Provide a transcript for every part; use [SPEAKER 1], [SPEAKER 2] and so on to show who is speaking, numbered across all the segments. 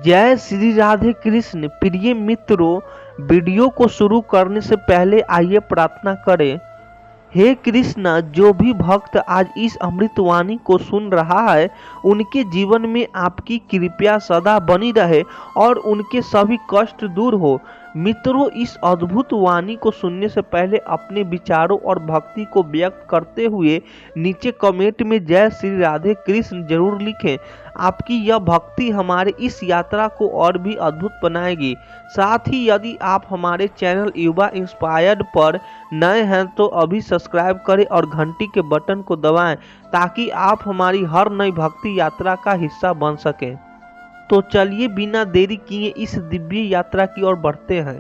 [SPEAKER 1] जय श्री राधे कृष्ण। प्रिय मित्रों, वीडियो को शुरू करने से पहले आइए प्रार्थना करें। हे कृष्ण, जो भी भक्त आज इस अमृतवाणी को सुन रहा है उनके जीवन में आपकी कृपा सदा बनी रहे और उनके सभी कष्ट दूर हो। मित्रों, इस अद्भुत वाणी को सुनने से पहले अपने विचारों और भक्ति को व्यक्त करते हुए नीचे कमेंट में जय श्री राधे कृष्ण जरूर लिखें। आपकी यह भक्ति हमारे इस यात्रा को और भी अद्भुत बनाएगी। साथ ही यदि आप हमारे चैनल युवा इंस्पायर्ड पर नए हैं तो अभी सब्सक्राइब करें और घंटी के बटन को दबाएं ताकि आप हमारी हर नई भक्ति यात्रा का हिस्सा बन सकें। तो चलिए बिना देरी किए इस दिव्य यात्रा की ओर बढ़ते हैं।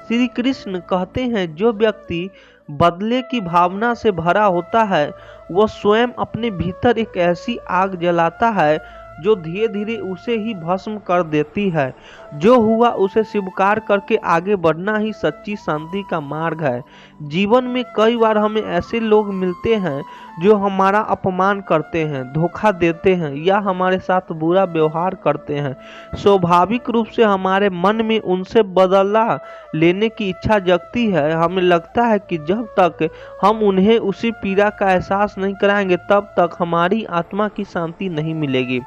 [SPEAKER 1] श्री कृष्ण कहते हैं, जो व्यक्ति बदले की भावना से भरा होता है वह स्वयं अपने भीतर एक ऐसी आग जलाता है जो धीरे धीरे उसे ही भस्म कर देती है। जो हुआ उसे स्वीकार करके आगे बढ़ना ही सच्ची शांति का मार्ग है। जीवन में कई बार हमें ऐसे लोग मिलते हैं जो हमारा अपमान करते हैं, धोखा देते हैं या हमारे साथ बुरा व्यवहार करते हैं। स्वाभाविक रूप से हमारे मन में उनसे बदला लेने की इच्छा जगती है। हमें लगता है कि जब तक हम उन्हें उसी पीड़ा का एहसास नहीं कराएंगे तब तक हमारी आत्मा की शांति नहीं मिलेगी।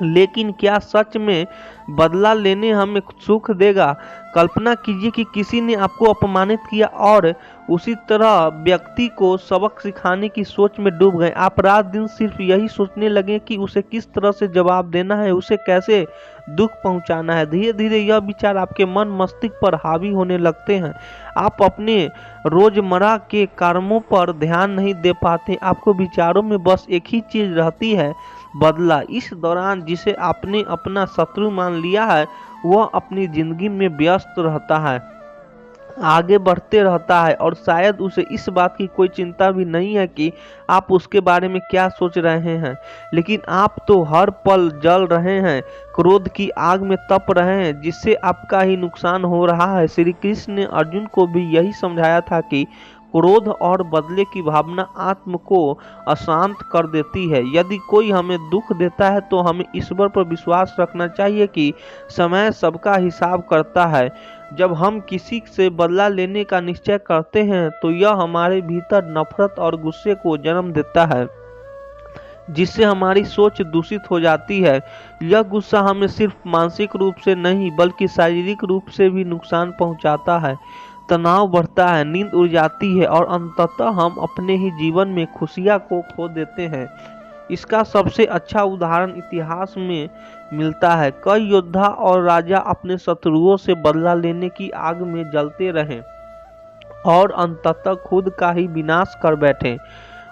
[SPEAKER 1] लेकिन क्या सच में बदला लेने हमें सुख देगा? कल्पना कीजिए कि किसी ने आपको अपमानित किया और उसी तरह व्यक्ति को सबक सिखाने की सोच में डूब गए। आप रात दिन सिर्फ यही सोचने लगे कि उसे किस तरह से जवाब देना है, उसे कैसे दुख पहुंचाना है। धीरे धीरे यह विचार आपके मन मस्तिष्क पर हावी होने लगते हैं। आप अपने रोजमर्रा के कर्मों पर ध्यान नहीं दे पाते। आपको विचारों में बस एक ही चीज रहती है, बदला। इस दौरान जिसे आपने अपना शत्रु मान लिया है वह अपनी जिंदगी में व्यस्त रहता है, आगे बढ़ते रहता है और शायद उसे इस बात की कोई चिंता भी नहीं है कि आप उसके बारे में क्या सोच रहे हैं। लेकिन आप तो हर पल जल रहे हैं, क्रोध की आग में तप रहे हैं जिससे आपका ही नुकसान हो रहा है। श्री कृष्ण ने अर्जुन को भी यही समझाया था कि क्रोध और बदले की भावना आत्म को अशांत कर देती है। यदि कोई हमें दुख देता है तो हमें ईश्वर पर विश्वास रखना चाहिए कि समय सबका हिसाब करता है। जब हम किसी से बदला लेने का निश्चय करते हैं तो यह हमारे भीतर नफरत और गुस्से को जन्म देता है, जिससे हमारी सोच दूषित हो जाती है। यह गुस्सा हमें सिर्फ मानसिक रूप से नहीं बल्कि शारीरिक रूप से भी नुकसान पहुंचाता है। तनाव बढ़ता है, नींद उड़ जाती है और अंततः हम अपने ही जीवन में खुशियां को खो देते हैं। इसका सबसे अच्छा उदाहरण इतिहास में मिलता है। कई योद्धा और राजा अपने शत्रुओं से बदला लेने की आग में जलते रहे और अंततः खुद का ही विनाश कर बैठे।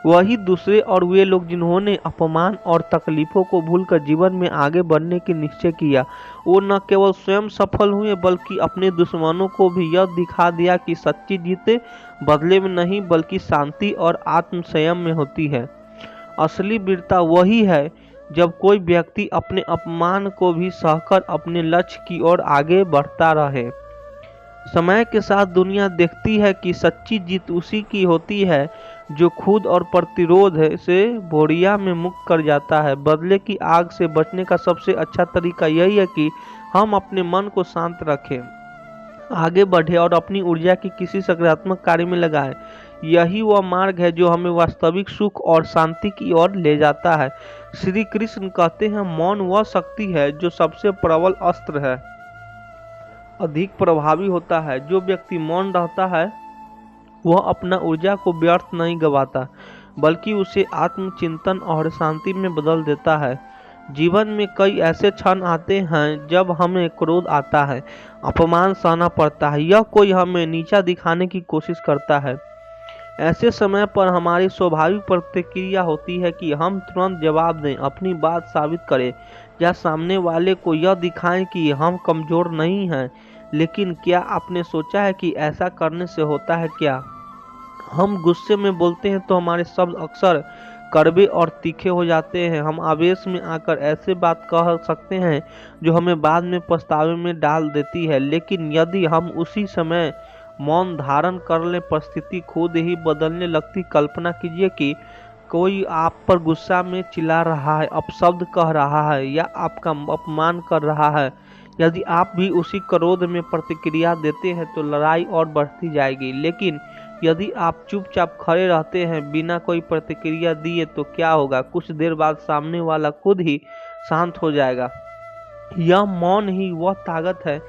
[SPEAKER 1] वही दूसरे और वे लोग जिन्होंने अपमान और तकलीफों को भूलकर जीवन में आगे बढ़ने की निश्चय किया, वो न केवल स्वयं सफल हुए बल्कि अपने दुश्मनों को भी यह दिखा दिया कि सच्ची जीत बदले में नहीं बल्कि शांति और आत्म संयम में होती है। असली वीरता वही है जब कोई व्यक्ति अपने अपमान को भी सहकर अपने लक्ष्य की ओर आगे बढ़ता रहे। समय के साथ दुनिया देखती है कि सच्ची जीत उसी की होती है जो खुद और प्रतिरोध से बोरिया में मुक्त कर जाता है। बदले की आग से बचने का सबसे अच्छा तरीका यही है कि हम अपने मन को शांत रखें, आगे बढ़े और अपनी ऊर्जा की किसी सकारात्मक कार्य में लगाएं। यही वह मार्ग है जो हमें वास्तविक सुख और शांति की ओर ले जाता है। श्री कृष्ण कहते हैं, मौन वह शक्ति है जो सबसे प्रबल अस्त्र है, अधिक प्रभावी होता है। जो व्यक्ति मौन रहता है वह अपना ऊर्जा को व्यर्थ नहीं गवाता बल्कि उसे आत्मचिंतन और शांति में बदल देता है। जीवन में कई ऐसे क्षण आते हैं जब हमें क्रोध आता है, अपमान सहना पड़ता है, यह कोई हमें नीचा दिखाने की कोशिश करता है। ऐसे समय पर हमारी स्वाभाविक प्रतिक्रिया होती है कि हम तुरंत जवाब दें, अपनी बात साबित करें या सामने वाले को यह दिखाएं कि हम कमजोर नहीं हैं। लेकिन क्या आपने सोचा है कि ऐसा करने से होता है क्या? हम गुस्से में बोलते हैं तो हमारे शब्द अक्सर कड़वे और तीखे हो जाते हैं। हम आवेश में आकर ऐसे बात कह सकते हैं जो हमें बाद में पछतावे में डाल देती है। लेकिन यदि हम उसी समय मौन धारण कर लें, परिस्थिति खुद ही बदलने लगती। कल्पना कीजिए कि कोई आप पर गुस्सा में चिल्ला रहा है, अपशब्द कह रहा है या आपका अपमान कर रहा है। यदि आप भी उसी क्रोध में प्रतिक्रिया देते हैं तो लड़ाई और बढ़ती जाएगी। लेकिन यदि आप चुपचाप खड़े रहते हैं बिना कोई प्रतिक्रिया दिए तो क्या होगा? कुछ देर बाद सामने वाला खुद ही शांत हो जाएगा। यह मौन ही वह ताकत है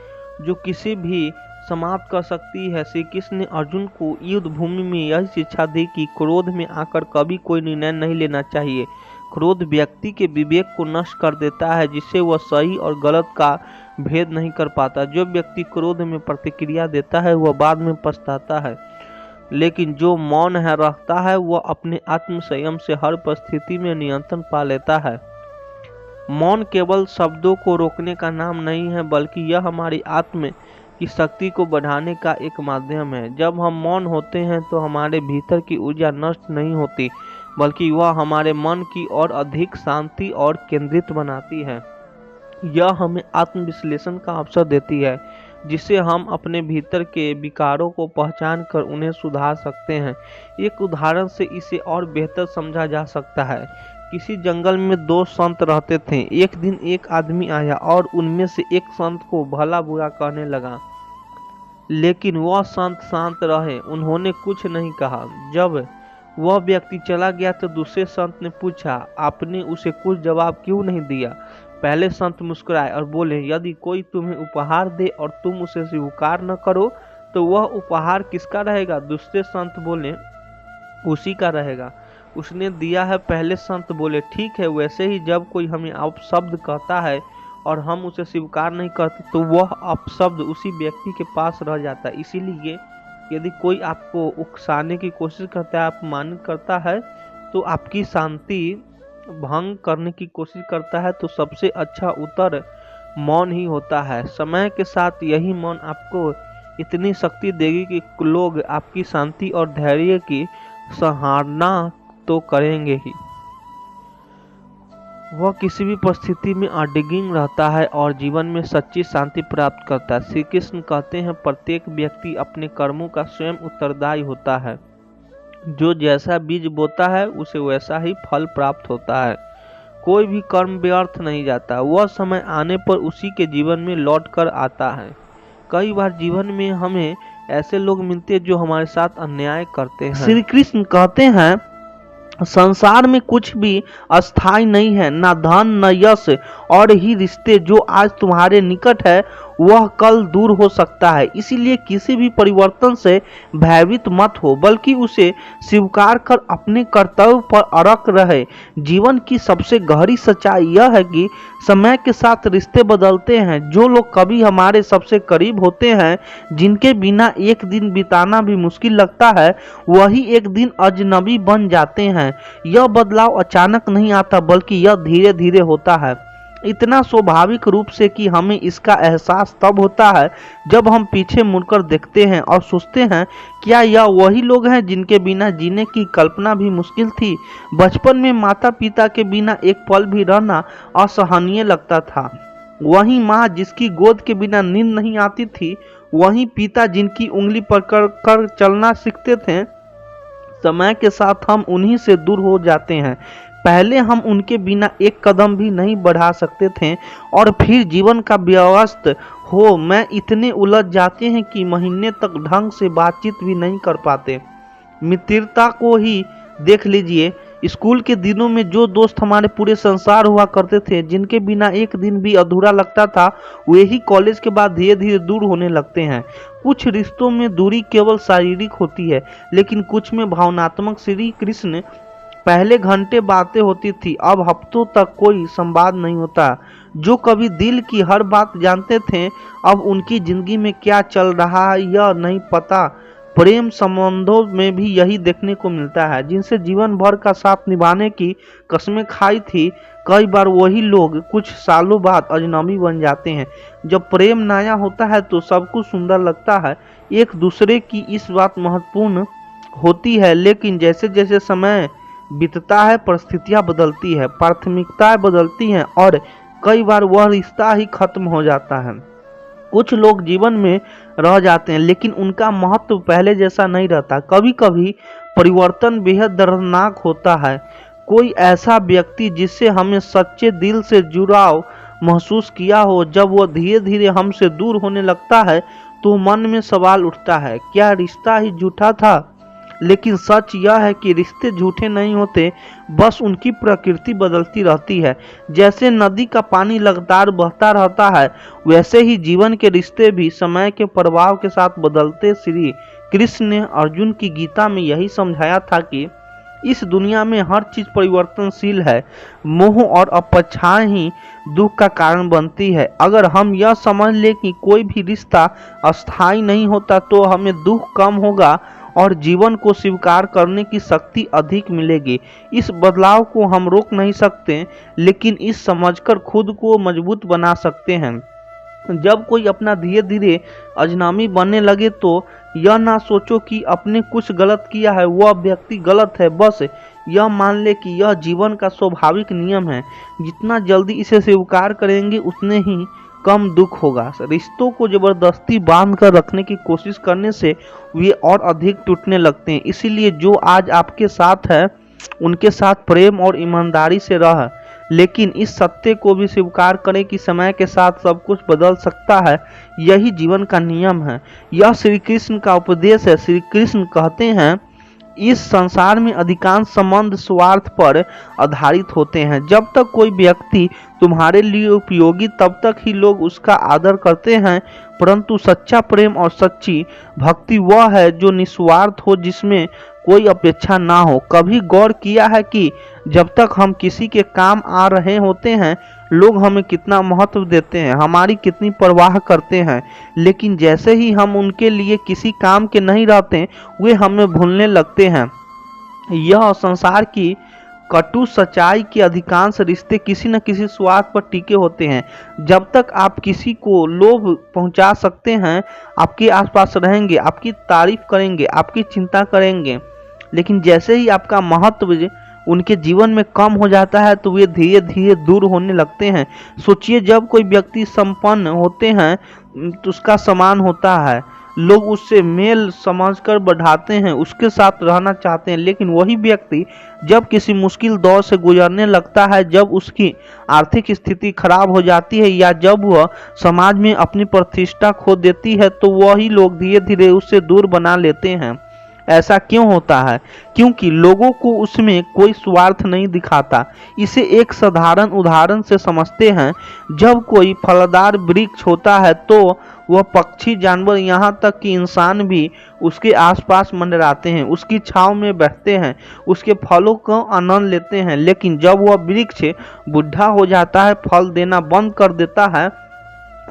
[SPEAKER 1] जो किसी भी समाप्त कर सकती है। श्री कृष्ण ने अर्जुन को युद्ध भूमि में यह शिक्षा दी कि क्रोध में आकर कभी कोई निर्णय नहीं लेना चाहिए। क्रोध व्यक्ति के विवेक को नष्ट कर देता है, जिससे वह सही और गलत का भेद नहीं कर पाता। जो व्यक्ति क्रोध में प्रतिक्रिया देता है वह बाद में पछताता है, लेकिन जो मौन है रहता है वह अपने आत्म संयम से हर परिस्थिति में नियंत्रण पा लेता है। मौन केवल शब्दों को रोकने का नाम नहीं है, बल्कि यह हमारी आत्म की शक्ति को बढ़ाने का एक माध्यम है। जब हम मौन होते हैं तो हमारे भीतर की ऊर्जा नष्ट नहीं होती, बल्कि वह हमारे मन की ओर अधिक शांति और केंद्रित बनाती है। यह हमें आत्मविश्लेषण का अवसर देती है, जिससे हम अपने भीतर के विकारों को पहचान कर उन्हें सुधार सकते हैं। एक उदाहरण से इसे और बेहतर समझा जा सकता है। किसी जंगल में दो संत रहते थे। एक दिन एक आदमी आया और उनमें से एक संत को भला बुरा कहने लगा, लेकिन वह संत शांत रहे, उन्होंने कुछ नहीं कहा। जब वह व्यक्ति चला गया तो दूसरे संत ने पूछा, आपने उसे कुछ जवाब क्यों नहीं दिया? पहले संत मुस्कुराए और बोले, यदि कोई तुम्हें उपहार दे और तुम उसे स्वीकार न करो तो वह उपहार किसका रहेगा? दूसरे संत बोले, उसी का रहेगा, उसने दिया है। पहले संत बोले, ठीक है, वैसे ही जब कोई हमें अपशब्द कहता है और हम उसे स्वीकार नहीं करते तो वह अपशब्द उसी व्यक्ति के पास रह जाता है। इसीलिए यदि कोई आपको उकसाने की कोशिश करता है, अपमानित करता है, तो आपकी शांति भंग करने की कोशिश करता है, तो सबसे अच्छा उत्तर मौन ही होता है। समय के साथ यही मौन आपको इतनी शक्ति देगी कि लोग आपकी शांति और धैर्य की सराहना तो करेंगे ही। वह किसी भी परिस्थिति में अडिगिंग रहता है और जीवन में सच्ची शांति प्राप्त करता है। श्री कृष्ण कहते हैं, प्रत्येक व्यक्ति अपने कर्मों का स्वयं उत्तरदायी होता है। जो जैसा बीज बोता है उसे वैसा ही फल प्राप्त होता है। कोई भी कर्म व्यर्थ नहीं जाता, वह समय आने पर उसी के जीवन में लौट कर आता है। कई बार जीवन में हमें ऐसे लोग मिलते हैं जो हमारे साथ अन्याय करते हैं। श्री कृष्ण कहते हैं, संसार में कुछ भी अस्थाई नहीं है, ना धन न यश, और ही रिश्ते जो आज तुम्हारे निकट है वह कल दूर हो सकता है। इसीलिए किसी भी परिवर्तन से भयभीत मत हो, बल्कि उसे स्वीकार कर अपने कर्तव्य पर अड़ग रहे। जीवन की सबसे गहरी सच्चाई यह है कि समय के साथ रिश्ते बदलते हैं। जो लोग कभी हमारे सबसे करीब होते हैं, जिनके बिना एक दिन बिताना भी मुश्किल लगता है, वही एक दिन अजनबी बन जाते हैं। यह बदलाव अचानक नहीं आता, बल्कि यह धीरे धीरे होता है, इतना स्वाभाविक रूप से कि हमें इसका एहसास तब होता है जब हम पीछे मुड़कर देखते हैं और सोचते हैं, क्या यह वही लोग हैं जिनके बिना जीने की कल्पना भी मुश्किल थी? बचपन में माता पिता के बिना एक पल भी रहना असहनीय लगता था। वहीं माँ जिसकी गोद के बिना नींद नहीं आती थी, वहीं पिता जिनकी उंगली पकड़ कर चलना सीखते थे। समय के साथ हम उन्हीं से दूर हो जाते हैं। पहले हम उनके बिना एक कदम भी नहीं बढ़ा सकते थे, और फिर जीवन का व्यस्त हो में इतने उलझ जाते हैं कि महीने तक ढंग से बातचीत भी नहीं कर पाते। मित्रता को ही देख लीजिए। स्कूल के दिनों में जो दोस्त हमारे पूरे संसार हुआ करते थे, जिनके बिना एक दिन भी अधूरा लगता था, वे ही कॉलेज के बाद धीरे धीरे दूर होने लगते हैं। कुछ रिश्तों में दूरी केवल शारीरिक होती है, लेकिन कुछ में भावनात्मक। श्री कृष्ण, पहले घंटे बातें होती थी, अब हफ्तों तक कोई संवाद नहीं होता। जो कभी दिल की हर बात जानते थे, अब उनकी जिंदगी में क्या चल रहा है यह नहीं पता। प्रेम संबंधों में भी यही देखने को मिलता है। जिनसे जीवन भर का साथ निभाने की कस्में खाई थी, कई बार वही लोग कुछ सालों बाद अजनबी बन जाते हैं। जब प्रेम नया होता है तो सब कुछ सुंदर लगता है, एक दूसरे की इस बात महत्वपूर्ण होती है, लेकिन जैसे जैसे समय बीतता है, परिस्थितियां बदलती है, प्राथमिकताएं बदलती हैं, और कई बार वह रिश्ता ही खत्म हो जाता है। कुछ लोग जीवन में रह जाते हैं, लेकिन उनका महत्व पहले जैसा नहीं रहता। कभी कभी परिवर्तन बेहद दर्दनाक होता है। कोई ऐसा व्यक्ति जिससे हमें सच्चे दिल से जुड़ाव महसूस किया हो, जब वह धीरे धीरे हमसे दूर होने लगता है तो मन में सवाल उठता है, क्या रिश्ता ही झूठा था? लेकिन सच यह है कि रिश्ते झूठे नहीं होते, बस उनकी प्रकृति बदलती रहती है। जैसे नदी का पानी लगातार बहता रहता है, वैसे ही जीवन के रिश्ते भी समय के प्रभाव के साथ बदलते। श्री कृष्ण ने अर्जुन की गीता में यही समझाया था कि इस दुनिया में हर चीज परिवर्तनशील है। मोह और अपेक्षाएं ही दुख का कारण बनती है। अगर हम यह समझ ले कि कोई भी रिश्ता अस्थायी नहीं होता तो हमें दुख कम होगा और जीवन को स्वीकार करने की शक्ति अधिक मिलेगी। इस बदलाव को हम रोक नहीं सकते, लेकिन इस समझकर खुद को मजबूत बना सकते हैं। जब कोई अपना धीरे धीरे अजनबी बनने लगे तो यह ना सोचो कि आपने कुछ गलत किया है, वह व्यक्ति गलत है। बस यह मान ले कि यह जीवन का स्वाभाविक नियम है। जितना जल्दी इसे स्वीकार करेंगे उतने ही कम दुख होगा। रिश्तों को जबरदस्ती बांध कर रखने की कोशिश करने से वे और अधिक टूटने लगते हैं। इसीलिए जो आज आपके साथ है उनके साथ प्रेम और ईमानदारी से रह, लेकिन इस सत्य को भी स्वीकार करें कि समय के साथ सब कुछ बदल सकता है। यही जीवन का नियम है। यह श्री कृष्ण का उपदेश है। श्री कृष्ण कहते हैं, इस संसार में अधिकांश संबंध स्वार्थ पर आधारित होते हैं। जब तक कोई व्यक्ति तुम्हारे लिए उपयोगी तब तक ही लोग उसका आदर करते हैं, परंतु सच्चा प्रेम और सच्ची भक्ति वह है जो निस्वार्थ हो, जिसमें कोई अपेक्षा ना हो। कभी गौर किया है कि जब तक हम किसी के काम आ रहे होते हैं लोग हमें कितना महत्व देते हैं, हमारी कितनी परवाह करते हैं, लेकिन जैसे ही हम उनके लिए किसी काम के नहीं रहते वे हमें भूलने लगते हैं। यह संसार की कटु सच्चाई के अधिकांश रिश्ते किसी न किसी स्वार्थ पर टिके होते हैं। जब तक आप किसी को लोभ पहुंचा सकते हैं आपके आसपास रहेंगे, आपकी तारीफ करेंगे, आपकी चिंता करेंगे, लेकिन जैसे ही आपका महत्व उनके जीवन में कम हो जाता है तो वे धीरे धीरे दूर होने लगते हैं। सोचिए, जब कोई व्यक्ति संपन्न होते हैं तो उसका सम्मान होता है, लोग उससे मेल समझकर बढ़ाते हैं, उसके साथ रहना चाहते हैं। लेकिन वही व्यक्ति जब किसी मुश्किल दौर से गुजरने लगता है, जब उसकी आर्थिक स्थिति खराब हो जाती है या जब वह समाज में अपनी प्रतिष्ठा खो देती है तो वही लोग धीरे धीरे उससे दूर बना लेते हैं। ऐसा क्यों होता है? क्योंकि लोगों को उसमें कोई स्वार्थ नहीं दिखाता। इसे एक साधारण उदाहरण से समझते हैं। जब कोई फलदार वृक्ष होता है तो वह पक्षी, जानवर, यहाँ तक कि इंसान भी उसके आसपास मंडराते हैं, उसकी छांव में बैठते हैं, उसके फलों का आनंद लेते हैं। लेकिन जब वह वृक्ष बुढ़ा हो जाता है, फल देना बंद कर देता है,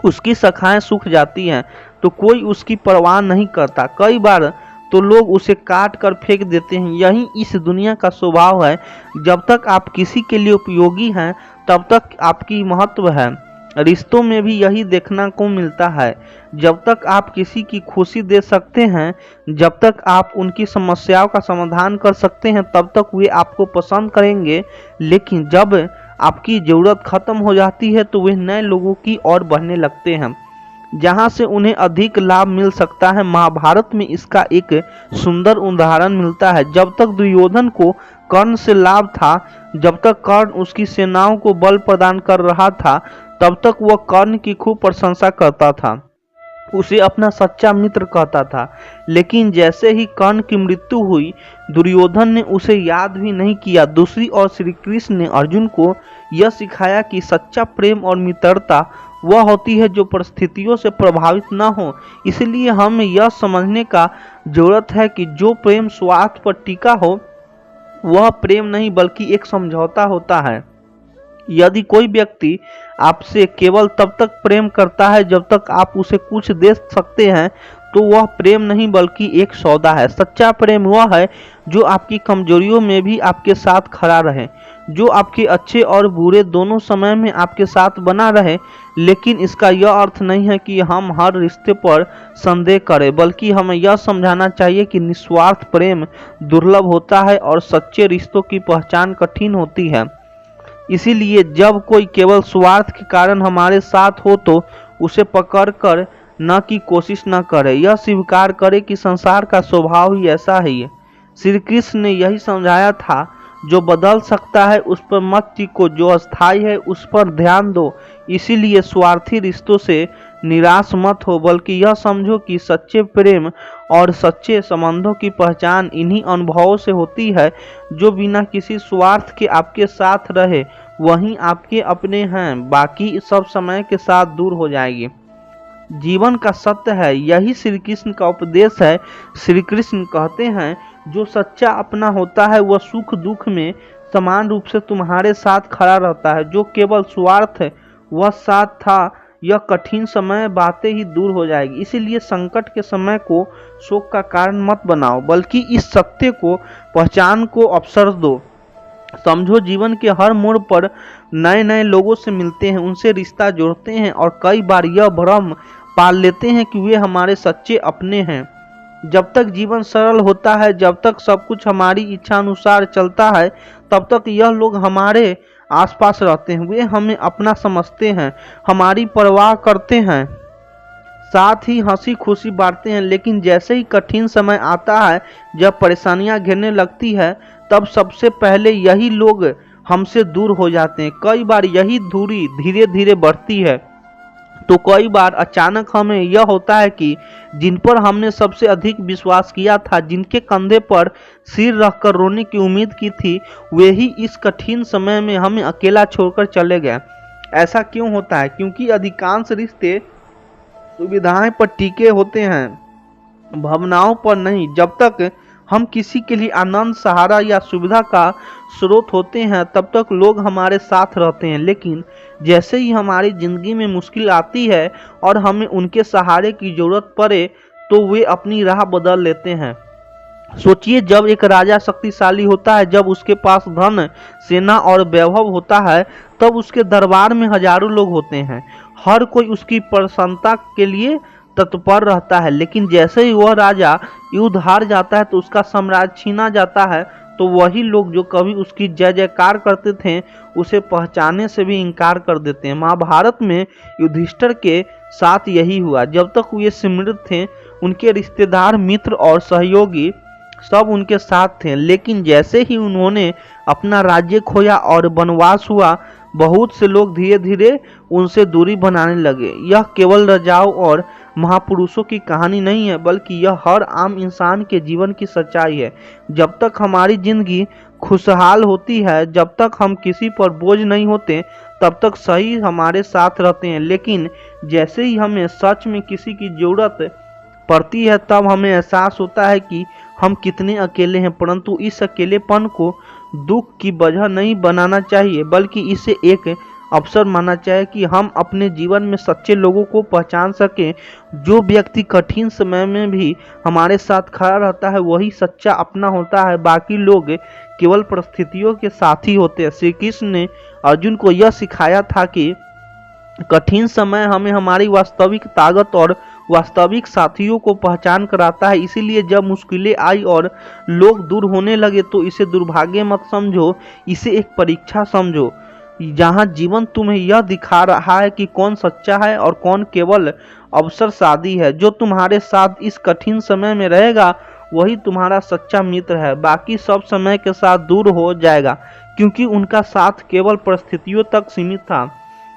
[SPEAKER 1] उसकी शाखाएं सूख जाती हैं तो कोई उसकी परवाह नहीं करता। कई बार तो लोग उसे काट कर फेंक देते हैं। यही इस दुनिया का स्वभाव है। जब तक आप किसी के लिए उपयोगी हैं तब तक आपकी महत्व है। रिश्तों में भी यही देखने को मिलता है। जब तक आप किसी की खुशी दे सकते हैं, जब तक आप उनकी समस्याओं का समाधान कर सकते हैं, तब तक वे आपको पसंद करेंगे। लेकिन जब आपकी ज़रूरत खत्म हो जाती है तो वे नए लोगों की ओर बढ़ने लगते हैं जहां से उन्हें अधिक लाभ मिल सकता है। महाभारत में इसका एक सुंदर उदाहरण मिलता है। जब तक दुर्योधन को कर्ण से लाभ था, जब तक कर्ण उसकी सेनाओं को बल प्रदान कर रहा था, तब तक वह कर्ण की खूब प्रशंसा करता था, उसे अपना सच्चा मित्र कहता था। लेकिन जैसे ही कर्ण की मृत्यु हुई, दुर्योधन ने उसे याद भी नहीं किया। दूसरी ओर श्री कृष्ण ने अर्जुन को यह सिखाया कि सच्चा प्रेम और मित्रता वह होती है जो परिस्थितियों से प्रभावित न हो। इसलिए हमें यह समझने का जरूरत है कि जो प्रेम स्वार्थ पर टिका हो वह प्रेम नहीं बल्कि एक समझौता होता है। यदि कोई व्यक्ति आपसे केवल तब तक प्रेम करता है जब तक आप उसे कुछ दे सकते हैं तो वह प्रेम नहीं बल्कि एक सौदा है। सच्चा प्रेम वह है जो आपकी कमजोरियों में भी आपके साथ खड़ा रहे, जो आपके अच्छे और बुरे दोनों समय में आपके साथ बना रहे। लेकिन इसका यह अर्थ नहीं है कि हम हर रिश्ते पर संदेह करें, बल्कि हमें यह समझाना चाहिए कि निस्वार्थ प्रेम दुर्लभ होता है और सच्चे रिश्तों की पहचान कठिन होती है। इसीलिए जब कोई केवल स्वार्थ के कारण हमारे साथ हो तो उसे पकड़कर न की कोशिश न करे। यह स्वीकार करे कि संसार का स्वभाव ही ऐसा ही है। श्री कृष्ण ने यही समझाया था, जो बदल सकता है उस पर मत टिको, जो अस्थायी है उस पर ध्यान दो। इसीलिए स्वार्थी रिश्तों से निराश मत हो, बल्कि यह समझो कि सच्चे प्रेम और सच्चे संबंधों की पहचान इन्हीं अनुभवों से होती है जो बिना किसी स्वार्थ के आपके साथ रहे। वहीं आपके अपने हैं, बाकी सब समय के साथ दूर हो जाएगी। जीवन का सत्य है, यही श्री कृष्ण का उपदेश है। श्री कृष्ण कहते हैं, जो सच्चा अपना होता है वह सुख दुख में समान रूप से तुम्हारे साथ खड़ा रहता है। जो केवल स्वार्थ वह साथ था, यह कठिन समय बातें ही दूर हो जाएगी। इसीलिए संकट के समय को शोक का कारण मत बनाओ, बल्कि इस सत्य को पहचान को अवसर दो। समझो, जीवन के हर मोड़ पर नए नए लोगों से मिलते हैं, उनसे रिश्ता जोड़ते हैं और कई बार यह भ्रम पाल लेते हैं कि वे हमारे सच्चे अपने हैं। जब तक जीवन सरल होता है, जब तक सब कुछ हमारी इच्छा अनुसार चलता है, तब तक यह लोग हमारे आसपास रहते हैं। वे हमें अपना समझते हैं, हमारी परवाह करते हैं, साथ ही हंसी खुशी बांटते हैं। लेकिन जैसे ही कठिन समय आता है, जब परेशानियां घेरने लगती है, तब सबसे पहले यही लोग हमसे दूर हो जाते हैं। कई बार यही दूरी धीरे धीरे बढ़ती है, तो कई बार अचानक हमें यह होता है कि जिन पर हमने सबसे अधिक विश्वास किया था, जिनके कंधे पर सिर रखकर रोने की उम्मीद की थी, वे ही इस कठिन समय में हमें अकेला छोड़कर चले गए। ऐसा क्यों होता है? क्योंकि अधिकांश रिश्ते सुविधाएं पर टिके होते हैं, भावनाओं पर नहीं। जब तक हम किसी के लिए आनंद, सहारा या सुविधा का स्रोत होते हैं, तब तक लोग हमारे साथ रहते हैं। लेकिन जैसे ही हमारी जिंदगी में मुश्किल आती है और हमें उनके सहारे की जरूरत पड़े, तो वे अपनी राह बदल लेते हैं। सोचिए, जब एक राजा शक्तिशाली होता है, जब उसके पास धन, सेना और वैभव होता है, तब उसके दरबार में हजारों लोग होते हैं। हर कोई उसकी प्रसन्नता के लिए तत्पर रहता है। लेकिन जैसे ही वह राजा युद्ध हार जाता है, तो उसका साम्राज्य छीना जाता है, तो वही लोग जो कभी उसकी जय जयकार करते थे, उसे पहचानने से भी इनकार कर देते हैं। महाभारत में युधिष्ठिर के साथ यही हुआ। जब तक वे समृद्ध थे, उनके रिश्तेदार, मित्र और सहयोगी सब उनके साथ थे। लेकिन जैसे ही उन्होंने अपना राज्य खोया और वनवास हुआ, बहुत से लोग धीरे धीरे उनसे दूरी बनाने लगे। यह केवल राजाओं और महापुरुषों की कहानी नहीं है, बल्कि यह हर आम इंसान के जीवन की सच्चाई है। जब तक हमारी जिंदगी खुशहाल होती है, जब तक हम किसी पर बोझ नहीं होते, तब तक सही हमारे साथ रहते हैं। लेकिन जैसे ही हमें सच में किसी की जरूरत पड़ती है, तब हमें एहसास होता है कि हम कितने अकेले हैं। परंतु इस अकेलेपन को दुख की वजह नहीं बनाना चाहिए, बल्कि इसे एक अवसर मानना चाहिए कि हम अपने जीवन में सच्चे लोगों को पहचान सकें। जो व्यक्ति कठिन समय में भी हमारे साथ खड़ा रहता है, वही सच्चा अपना होता है। बाकी लोग केवल परिस्थितियों के साथी होते हैं। श्री कृष्ण ने अर्जुन को यह सिखाया था कि कठिन समय हमें हमारी वास्तविक ताकत और वास्तविक साथियों को पहचान कराता है। इसीलिए जब मुश्किलें आई और लोग दूर होने लगे, तो इसे दुर्भाग्य मत समझो, इसे एक परीक्षा समझो, जहां जीवन तुम्हें यह दिखा रहा है कि कौन सच्चा है और कौन केवल अवसरवादी है। जो तुम्हारे साथ इस कठिन समय में रहेगा, वही तुम्हारा सच्चा मित्र है। बाकी सब समय के साथ दूर हो जाएगा, क्योंकि उनका साथ केवल परिस्थितियों तक सीमित था।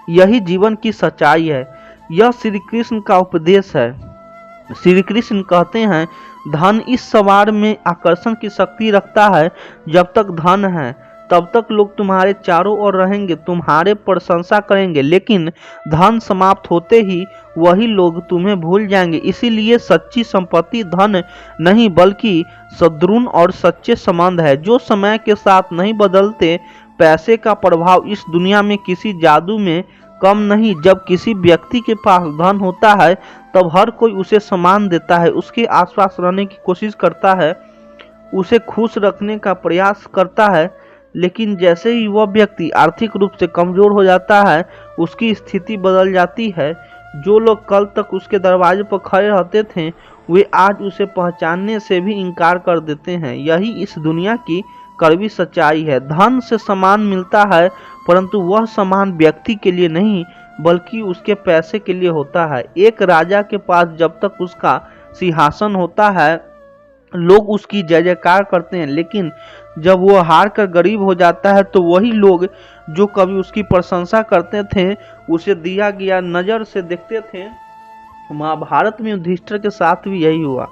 [SPEAKER 1] यही जीवन की सच्चाई है। यह श्री कृष्ण का उपदेश है। श्री कृष्ण कहते हैं, धन इस सवार में आकर्षण की शक्ति रखता है। जब तक धन है, तब तक लोग तुम्हारे चारों ओर रहेंगे, तुम्हारे प्रशंसा करेंगे। लेकिन धन समाप्त होते ही वही लोग तुम्हें भूल जाएंगे। इसीलिए सच्ची संपत्ति धन नहीं, बल्कि सद्गुण और सच्चे संबंध है, जो समय के साथ नहीं बदलते। पैसे का प्रभाव इस दुनिया में किसी जादू में कम नहीं। जब किसी व्यक्ति के पास धन होता है, तब हर कोई उसे सम्मान देता है, उसके आसपास रहने की कोशिश करता है, उसे खुश रखने का प्रयास करता है। लेकिन जैसे ही वह व्यक्ति आर्थिक रूप से कमजोर हो जाता है, उसकी स्थिति बदल जाती है। जो लोग कल तक उसके दरवाजे पर खड़े रहते थे, वे आज उसे पहचानने से भी इनकार कर देते हैं। यही इस दुनिया की कड़वी सच्चाई है। धन से सम्मान मिलता है, परंतु वह सम्मान व्यक्ति के लिए नहीं, बल्कि उसके पैसे के लिए होता है। एक राजा के पास जब तक उसका सिंहासन होता है, लोग उसकी जय जयकार करते हैं। लेकिन जब वो हार कर गरीब हो जाता है तो वही लोग जो कभी उसकी प्रशंसा करते थे, उसे दिया गया नजर से देखते थे। महाभारत में युधिष्ठिर के साथ भी यही हुआ।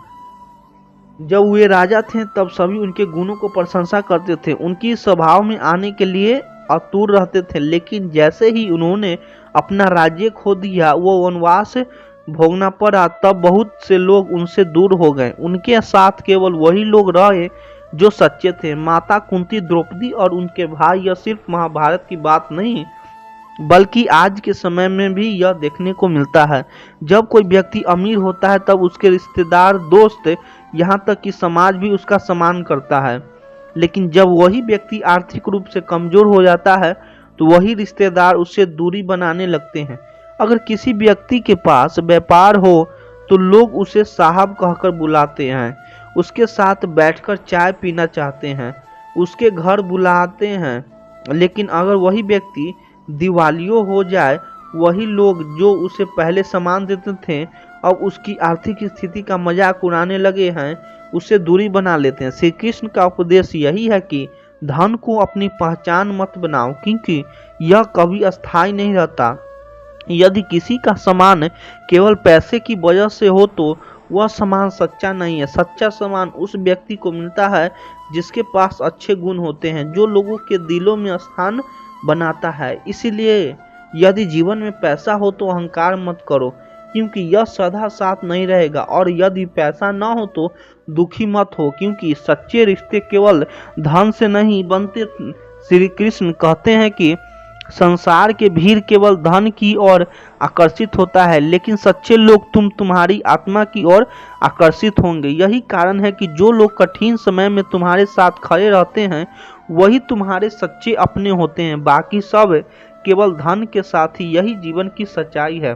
[SPEAKER 1] जब वे राजा थे तब सभी उनके गुणों को प्रशंसा करते थे, उनकी स्वभाव में आने के लिए आतुर रहते थे। लेकिन जैसे ही उन्होंने अपना राज्य खो दिया, वो वनवास भोगना पड़ा, तब बहुत से लोग उनसे दूर हो गए। उनके साथ केवल वही लोग रहे जो सच्चे थे। माता कुंती, द्रौपदी और उनके भाई, यह सिर्फ महाभारत की बात नहीं बल्कि आज के समय में भी यह देखने को मिलता है। जब कोई व्यक्ति अमीर होता है तब उसके रिश्तेदार, दोस्त, यहाँ तक कि समाज भी उसका सम्मान करता है। लेकिन जब वही व्यक्ति आर्थिक रूप से कमजोर हो जाता है तो वही रिश्तेदार उससे दूरी बनाने लगते हैं। अगर किसी व्यक्ति के पास व्यापार हो तो लोग उसे साहब कहकर बुलाते हैं, उसके साथ बैठकर चाय पीना चाहते हैं, उसके घर बुलाते हैं। लेकिन अगर वही व्यक्ति दिवालिया हो जाए, वही लोग जो उसे पहले सामान देते थे अब उसकी आर्थिक स्थिति का मजाक उड़ाने लगे हैं, उससे दूरी बना लेते हैं। श्री कृष्ण का उपदेश यही है कि धन को अपनी पहचान मत बनाओ, क्योंकि यह कभी अस्थायी नहीं रहता। यदि किसी का सामान केवल पैसे की वजह से हो तो वह सामान सच्चा नहीं है। सच्चा सामान उस व्यक्ति को मिलता है जिसके पास अच्छे गुण होते हैं, जो लोगों के दिलों में स्थान बनाता है। इसीलिए यदि जीवन में पैसा हो तो अहंकार मत करो, क्योंकि यह सदा साथ नहीं रहेगा। और यदि पैसा ना हो तो दुखी मत हो, क्योंकि सच्चे रिश्ते केवल धन से नहीं बनते। श्री कृष्ण कहते हैं कि संसार के भीड़ केवल धन की ओर आकर्षित होता है, लेकिन सच्चे लोग तुम्हारी आत्मा की ओर आकर्षित होंगे। यही कारण है कि जो लोग कठिन समय में तुम्हारे साथ खड़े रहते हैं वही तुम्हारे सच्चे अपने होते हैं, बाकी सब केवल धन के साथ ही। यही जीवन की सच्चाई है।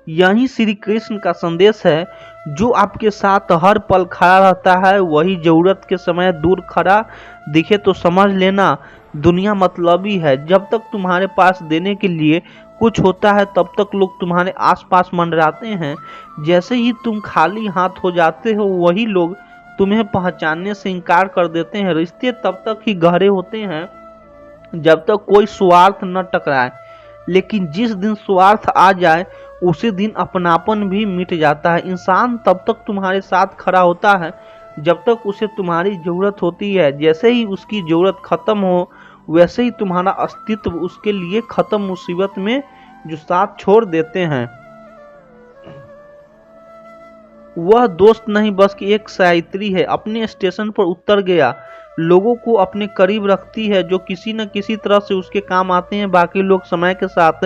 [SPEAKER 1] यही श्री कृष्ण का संदेश है। जो आपके साथ हर पल खड़ा रहता है वही जरूरत के समय दूर खड़ा दिखे तो समझ लेना दुनिया मतलबी है। जब तक तुम्हारे पास देने के लिए कुछ होता है तब तक लोग तुम्हारे आसपास मंडराते हैं। जैसे ही तुम खाली हाथ हो जाते हो वही लोग तुम्हें पहचानने से इनकार कर देते हैं। रिश्ते तब तक ही गहरे होते हैं जब तक कोई स्वार्थ न टकराए, लेकिन जिस दिन स्वार्थ आ जाए उसी दिन अपनापन भी मिट जाता है। इंसान तब तक तुम्हारे साथ खड़ा होता है जब तक उसे तुम्हारी जरूरत होती है। जैसे ही उसकी जरूरत खत्म हो वैसे ही तुम्हारा अस्तित्व उसके लिए खत्म। मुसीबत में जो साथ छोड़ देते हैं वह दोस्त नहीं बल्कि एक साइत्री है। अपने स्टेशन पर उतर गया, लोगों को अपने करीब रखती है जो किसी न किसी तरह से उसके काम आते हैं। बाकी लोग समय के साथ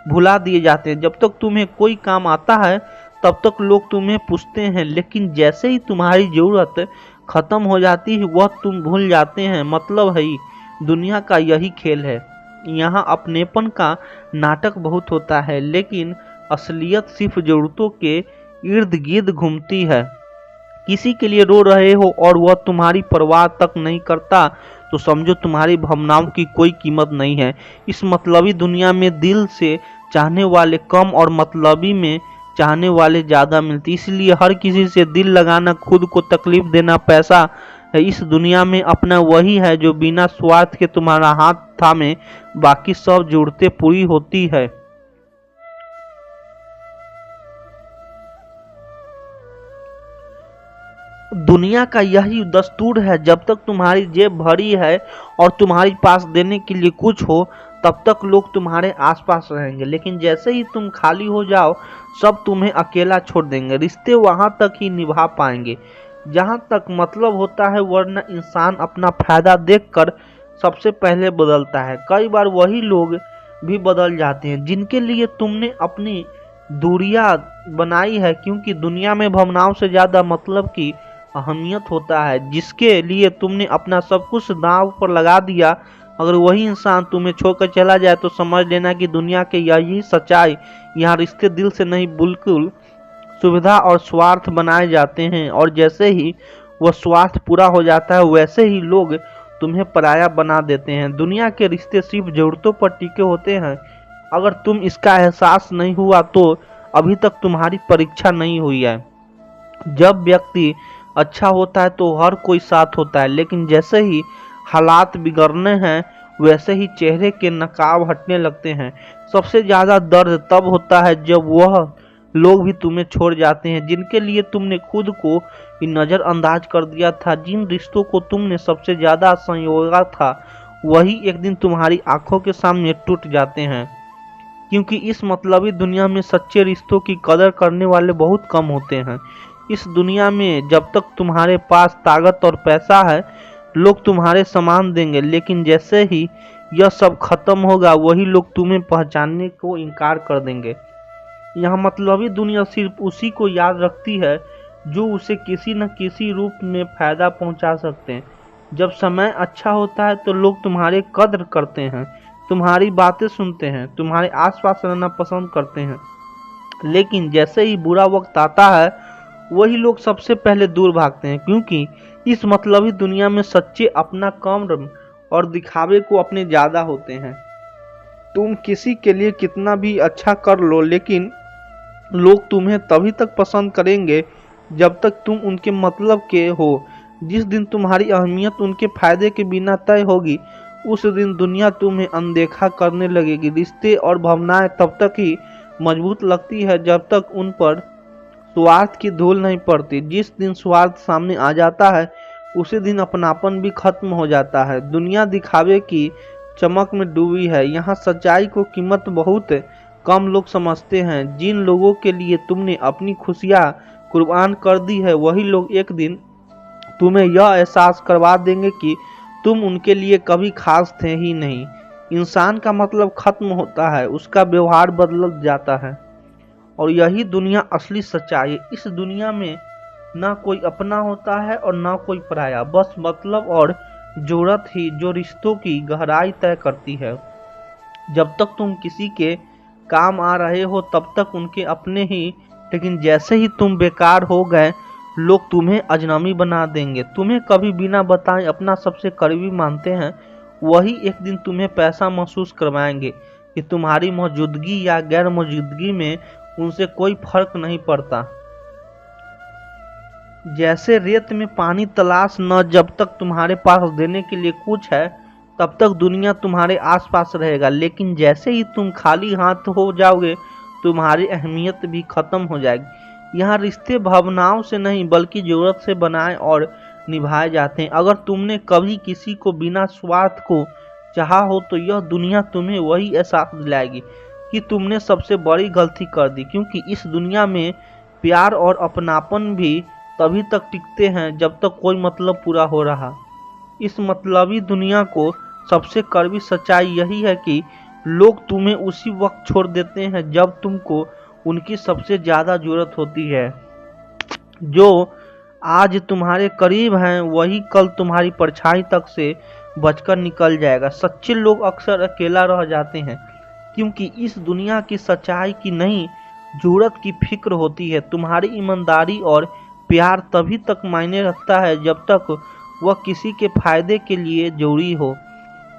[SPEAKER 1] भुला दिए जाते हैं। जब तक तुम्हें कोई काम आता है तब तक लोग तुम्हें पूछते हैं, लेकिन जैसे ही तुम्हारी जरूरत खत्म हो जाती है वह तुम भूल जाते हैं। मतलब है दुनिया का यही खेल है। यहाँ अपनेपन का नाटक बहुत होता है, लेकिन असलियत सिर्फ जरूरतों के इर्द गिर्द घूमती है। किसी के लिए रो रहे हो और वह तुम्हारी परवाह तक नहीं करता तो समझो तुम्हारी भावनाओं की कोई कीमत नहीं है। इस मतलबी दुनिया में दिल से चाहने वाले कम और मतलबी में चाहने वाले ज़्यादा मिलते। इसलिए हर किसी से दिल लगाना, खुद को तकलीफ देना पैसा है। इस दुनिया में अपना वही है जो बिना स्वार्थ के तुम्हारा हाथ थामे, बाकी सब जरूरतें पूरी होती है। दुनिया का यही दस्तूर है। जब तक तुम्हारी जेब भरी है और तुम्हारे पास देने के लिए कुछ हो तब तक लोग तुम्हारे आसपास रहेंगे, लेकिन जैसे ही तुम खाली हो जाओ सब तुम्हें अकेला छोड़ देंगे। रिश्ते वहां तक ही निभा पाएंगे जहां तक मतलब होता है, वरना इंसान अपना फायदा देखकर सबसे पहले बदलता है। कई बार वही लोग भी बदल जाते हैं जिनके लिए तुमने अपनी दूरियां बनाई है, क्योंकि दुनिया में भावनाओं से ज्यादा मतलब की अहमियत होता है। जिसके लिए तुमने अपना सब कुछ दांव पर लगा दिया, अगर वही इंसान तुम्हें छोड़कर चला जाए तो समझ लेना कि दुनिया के यही सच्चाई। यहाँ रिश्ते दिल से नहीं बिल्कुल सुविधा और स्वार्थ बनाए जाते हैं, और जैसे ही वह स्वार्थ पूरा हो जाता है वैसे ही लोग तुम्हें पराया बना देते हैं। दुनिया के रिश्ते सिर्फ जरूरतों पर टिके होते हैं। अगर तुम इसका एहसास नहीं हुआ तो अभी तक तुम्हारी परीक्षा नहीं हुई है। जब व्यक्ति अच्छा होता है तो हर कोई साथ होता है, लेकिन जैसे ही हालात बिगड़ने हैं वैसे ही चेहरे के नकाब हटने लगते हैं। सबसे ज्यादा दर्द तब होता है जब वह लोग भी तुम्हें छोड़ जाते हैं जिनके लिए तुमने खुद को नजरअंदाज कर दिया था। जिन रिश्तों को तुमने सबसे ज्यादा संजोया था वही एक दिन तुम्हारी आंखों के सामने टूट जाते हैं। क्योंकि इस मतलबी दुनिया में सच्चे रिश्तों की कदर करने वाले बहुत कम होते हैं। इस दुनिया में जब तक तुम्हारे पास ताकत और पैसा है लोग तुम्हारे सामान देंगे, लेकिन जैसे ही यह सब खत्म होगा वही लोग तुम्हें पहचानने को इनकार कर देंगे। यह मतलबी दुनिया सिर्फ उसी को याद रखती है जो उसे किसी न किसी रूप में फायदा पहुंचा सकते हैं। जब समय अच्छा होता है तो लोग तुम्हारे कद्र करते हैं, तुम्हारी बातें सुनते हैं, तुम्हारे आसपास रहना पसंद करते हैं। लेकिन जैसे ही बुरा वक्त आता है वही लोग सबसे पहले दूर भागते हैं, क्योंकि इस मतलबी दुनिया में सच्चे अपना कम और दिखावे को अपने ज्यादा होते हैं। तुम किसी के लिए कितना भी अच्छा कर लो लेकिन लोग तुम्हें तभी तक पसंद करेंगे जब तक तुम उनके मतलब के हो। जिस दिन तुम्हारी अहमियत उनके फायदे के बिना तय होगी उस दिन दुनिया तुम्हें अनदेखा करने लगेगी। रिश्ते और भावनाएं तब तक ही मजबूत लगती है जब तक उन पर स्वार्थ की धूल नहीं पड़ती। जिस दिन स्वार्थ सामने आ जाता है उसी दिन अपनापन भी खत्म हो जाता है। दुनिया दिखावे की चमक में डूबी है, यहाँ सच्चाई को कीमत बहुत कम लोग समझते हैं। जिन लोगों के लिए तुमने अपनी खुशियाँ कुर्बान कर दी है वही लोग एक दिन तुम्हें यह एहसास करवा देंगे कि तुम उनके लिए कभी खास थे ही नहीं। इंसान का मतलब खत्म होता है, उसका व्यवहार बदल जाता है, और यही दुनिया असली सच्चाई है। इस दुनिया में ना कोई अपना होता है और ना कोई पराया, बस मतलब और जरूरत ही जो रिश्तों की गहराई तय करती है। जब तक तुम किसी के काम आ रहे हो तब तक उनके अपने ही, लेकिन जैसे ही तुम बेकार हो गए लोग तुम्हें अजनबी बना देंगे। तुम्हें कभी बिना बताए अपना सबसे करीबी मानते हैं वही एक दिन तुम्हें पैसा महसूस करवाएंगे कि तुम्हारी मौजूदगी या गैर मौजूदगी में उनसे कोई फर्क नहीं पड़ता। जैसे रेत में पानी तलाश न, जब तक तुम्हारे पास देने के लिए कुछ है तब तक दुनिया तुम्हारे आसपास रहेगा, लेकिन जैसे ही तुम खाली हाथ हो जाओगे तुम्हारी अहमियत भी खत्म हो जाएगी। यहाँ रिश्ते भावनाओं से नहीं बल्कि जरूरत से बनाए और निभाए जाते हैं। अगर तुमने कभी किसी को बिना स्वार्थ को चाहा हो तो यह दुनिया तुम्हें वही एहसास दिलाएगी कि तुमने सबसे बड़ी गलती कर दी, क्योंकि इस दुनिया में प्यार और अपनापन भी तभी तक टिकते हैं जब तक कोई मतलब पूरा हो रहा। इस मतलबी दुनिया को सबसे कड़वी सच्चाई यही है कि लोग तुम्हें उसी वक्त छोड़ देते हैं जब तुमको उनकी सबसे ज्यादा जरूरत होती है। जो आज तुम्हारे करीब हैं वही कल तुम्हारी परछाई तक से बचकर निकल जाएगा। सच्चे लोग अक्सर अकेला रह जाते हैं क्योंकि इस दुनिया की सच्चाई की नहीं जरूरत की फिक्र होती है। तुम्हारी ईमानदारी और प्यार तभी तक मायने रखता है जब तक वह किसी के फायदे के लिए जरूरी हो,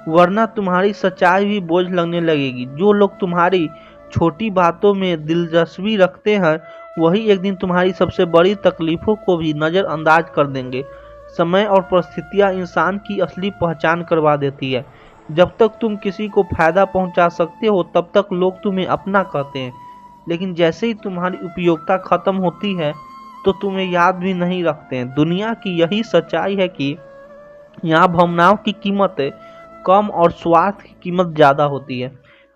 [SPEAKER 1] वरना तुम्हारी सच्चाई भी बोझ लगने लगेगी। जो लोग तुम्हारी छोटी बातों में दिलचस्पी रखते हैं वही एक दिन तुम्हारी सबसे बड़ी तकलीफों को भी नज़रअंदाज कर देंगे। समय और परिस्थितियां इंसान की असली पहचान करवा देती है। जब तक तुम किसी को फायदा पहुंचा सकते हो तब तक लोग तुम्हें अपना कहते हैं, लेकिन जैसे ही तुम्हारी उपयोगिता खत्म होती है तो तुम्हें याद भी नहीं रखते हैं। दुनिया की यही सच्चाई है कि यहाँ भावनाओं की कीमत कम और स्वार्थ की कीमत ज़्यादा होती है।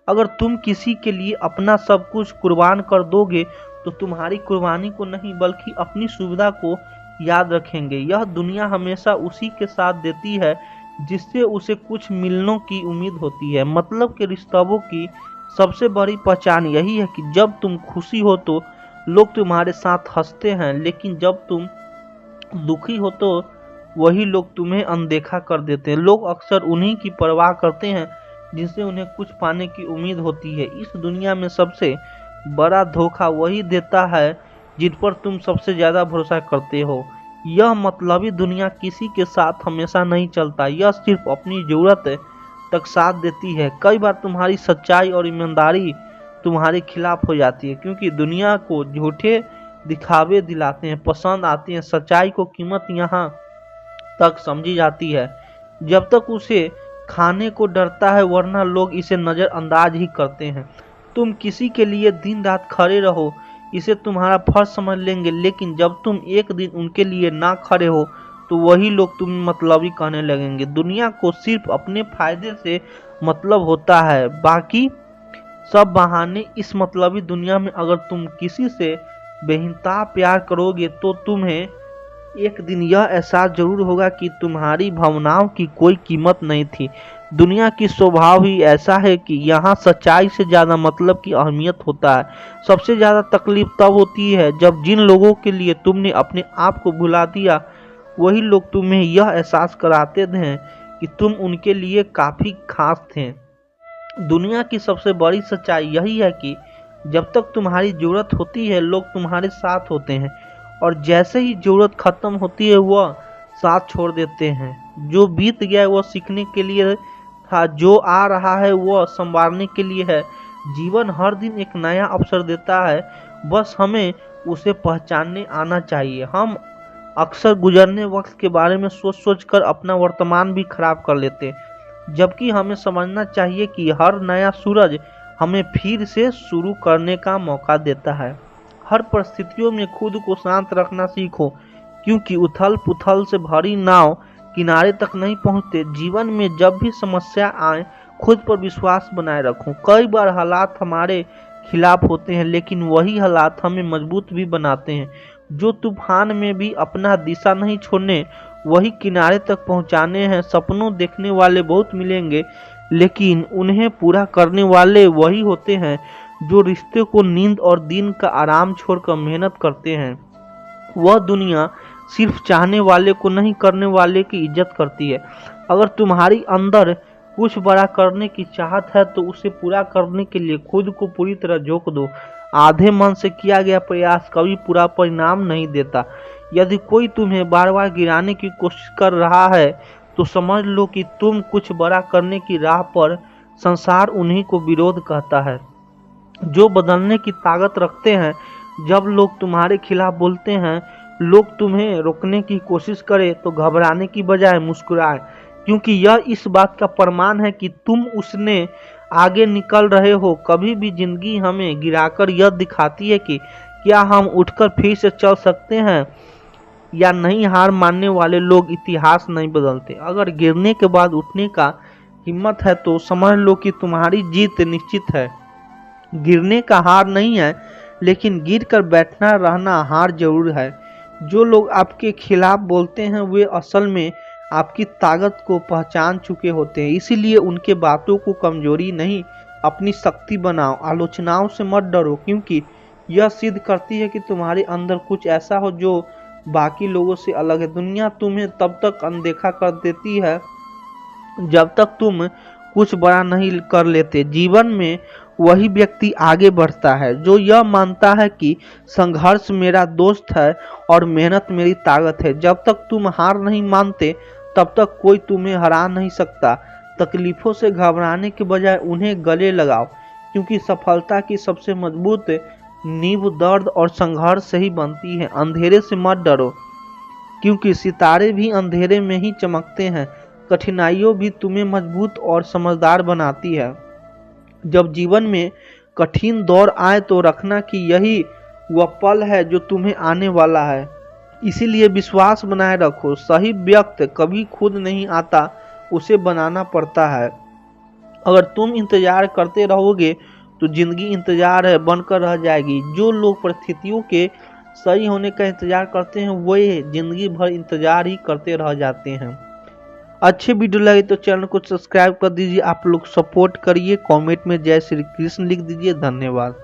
[SPEAKER 1] अगर तुम किसी के लिए अपना सब कुछ कुर्बान कर दोगे तो तुम्हारी कुर्बानी को नहीं बल्कि अपनी सुविधा को याद रखेंगे। यह दुनिया हमेशा उसी के साथ देती है जिससे उसे कुछ मिलने की उम्मीद होती है। मतलब के रिश्तों की सबसे बड़ी पहचान यही है कि जब तुम खुशी हो तो लोग तुम्हारे साथ हंसते हैं, लेकिन जब तुम दुखी हो तो वही लोग तुम्हें अनदेखा कर देते हैं। लोग अक्सर उन्हीं की परवाह करते हैं जिनसे उन्हें कुछ पाने की उम्मीद होती है। इस दुनिया में सबसे बड़ा धोखा वही देता है जिन पर तुम सबसे ज्यादा भरोसा करते हो। यह मतलबी दुनिया किसी के साथ हमेशा नहीं चलता, यह सिर्फ अपनी जरूरत तक साथ देती है। कई बार तुम्हारी सच्चाई और ईमानदारी तुम्हारे खिलाफ हो जाती है, क्योंकि दुनिया को झूठे दिखावे दिलाते हैं, पसंद आते हैं। सच्चाई को कीमत यहाँ तक समझी जाती है जब तक उसे खाने को डरता है, वरना लोग इसे नजरअंदाज ही करते हैं। तुम किसी के लिए दिन रात खड़े रहो, इसे तुम्हारा फर्ज समझ लेंगे, लेकिन जब तुम एक दिन उनके लिए ना खड़े हो तो वही लोग तुम्हें मतलबी कहने लगेंगे। दुनिया को सिर्फ अपने फायदे से मतलब होता है, बाकी सब बहाने। इस मतलबी दुनिया में अगर तुम किसी से बेहिसाब प्यार करोगे तो तुम्हें एक दिन यह एहसास जरूर होगा कि तुम्हारी भावनाओं की कोई कीमत नहीं थी। दुनिया की स्वभाव ही ऐसा है कि यहाँ सच्चाई से ज्यादा मतलब की अहमियत होता है। सबसे ज्यादा तकलीफ तब होती है जब जिन लोगों के लिए तुमने अपने आप को भुला दिया, वही लोग तुम्हें यह एहसास कराते हैं कि तुम उनके लिए काफी खास थे। दुनिया की सबसे बड़ी सच्चाई यही है कि जब तक तुम्हारी जरूरत होती है, लोग तुम्हारे साथ होते हैं, और जैसे ही जरूरत खत्म होती है वह साथ छोड़ देते हैं। जो बीत गया है वह सीखने के लिए था, जो आ रहा है वह संवारने के लिए है। जीवन हर दिन एक नया अवसर देता है, बस हमें उसे पहचानने आना चाहिए। हम अक्सर गुजरने वक्त के बारे में सोच सोच कर अपना वर्तमान भी खराब कर लेते हैं, जबकि हमें समझना चाहिए कि हर नया सूरज हमें फिर से शुरू करने का मौका देता है। हर परिस्थितियों में खुद को शांत रखना सीखो, क्योंकि उथल पुथल से भरी नाव किनारे तक नहीं पहुंचते। जीवन में जब भी समस्या आए, खुद पर विश्वास बनाए रखो। कई बार हालात हमारे खिलाफ होते हैं, लेकिन वही हालात हमें मजबूत भी बनाते हैं। जो तूफान में भी अपना दिशा नहीं छोड़ने, वही किनारे तक पहुंचाने हैं। सपनों देखने वाले बहुत मिलेंगे, लेकिन उन्हें पूरा करने वाले वही होते हैं जो रिश्ते को नींद और दिन का आराम छोड़कर मेहनत करते हैं। वह दुनिया सिर्फ चाहने वाले को नहीं, करने वाले की इज्जत करती है। अगर तुम्हारी अंदर कुछ बड़ा करने की चाहत है तो उसे पूरा करने के लिए खुद को पूरी तरह झोंक दो। आधे मन से किया गया प्रयास कभी पूरा परिणाम नहीं देता। यदि कोई तुम्हें बार बार गिराने की कोशिश कर रहा है तो समझ लो कि तुम कुछ बड़ा करने की राह पर, संसार उन्हीं को विरोध कहता है जो बदलने की ताकत रखते हैं। जब लोग तुम्हारे खिलाफ बोलते हैं, लोग तुम्हें रोकने की कोशिश करें, तो घबराने की बजाय मुस्कुराएं, क्योंकि यह इस बात का प्रमाण है कि तुम उसने आगे निकल रहे हो। कभी भी जिंदगी हमें गिराकर यह दिखाती है कि क्या हम उठकर फिर से चल सकते हैं या नहीं। हार मानने वाले लोग इतिहास नहीं बदलते। अगर गिरने के बाद उठने का हिम्मत है तो समझ लो कि तुम्हारी जीत निश्चित है। गिरने का हार नहीं है, लेकिन गिर कर बैठना रहना हार जरूर है। जो लोग आपके खिलाफ बोलते हैं वे असल में आपकी ताकत को पहचान चुके होते हैं, इसीलिए उनके बातों को कमजोरी नहीं, अपनी शक्ति बनाओ। आलोचनाओं से मत डरो, क्योंकि यह सिद्ध करती है कि तुम्हारे अंदर कुछ ऐसा हो जो बाकी लोगों से अलग है। दुनिया तुम्हें तब तक अनदेखा कर देती है जब तक तुम कुछ बड़ा नहीं कर लेते। जीवन में वही व्यक्ति आगे बढ़ता है जो यह मानता है कि संघर्ष मेरा दोस्त है और मेहनत मेरी ताकत है। जब तक तुम हार नहीं मानते तब तक कोई तुम्हें हरा नहीं सकता। तकलीफों से घबराने के बजाय उन्हें गले लगाओ, क्योंकि सफलता की सबसे मजबूत नींव दर्द और संघर्ष से ही बनती है। अंधेरे से मत डरो, क्योंकि सितारे भी अंधेरे में ही चमकते हैं। कठिनाइयों भी तुम्हें मजबूत और समझदार बनाती है। जब जीवन में कठिन दौर आए तो रखना कि यही वह पल है जो तुम्हें आने वाला है, इसीलिए विश्वास बनाए रखो। सही व्यक्ति कभी खुद नहीं आता, उसे बनाना पड़ता है। अगर तुम इंतजार करते रहोगे तो जिंदगी इंतजार है बनकर रह जाएगी। जो लोग परिस्थितियों के सही होने का इंतजार करते हैं वे जिंदगी भर इंतजार ही करते रह जाते हैं। अच्छे वीडियो लगे तो चैनल को सब्सक्राइब कर दीजिए। आप लोग सपोर्ट करिए, कमेंट में जय श्री कृष्ण लिख दीजिए। धन्यवाद।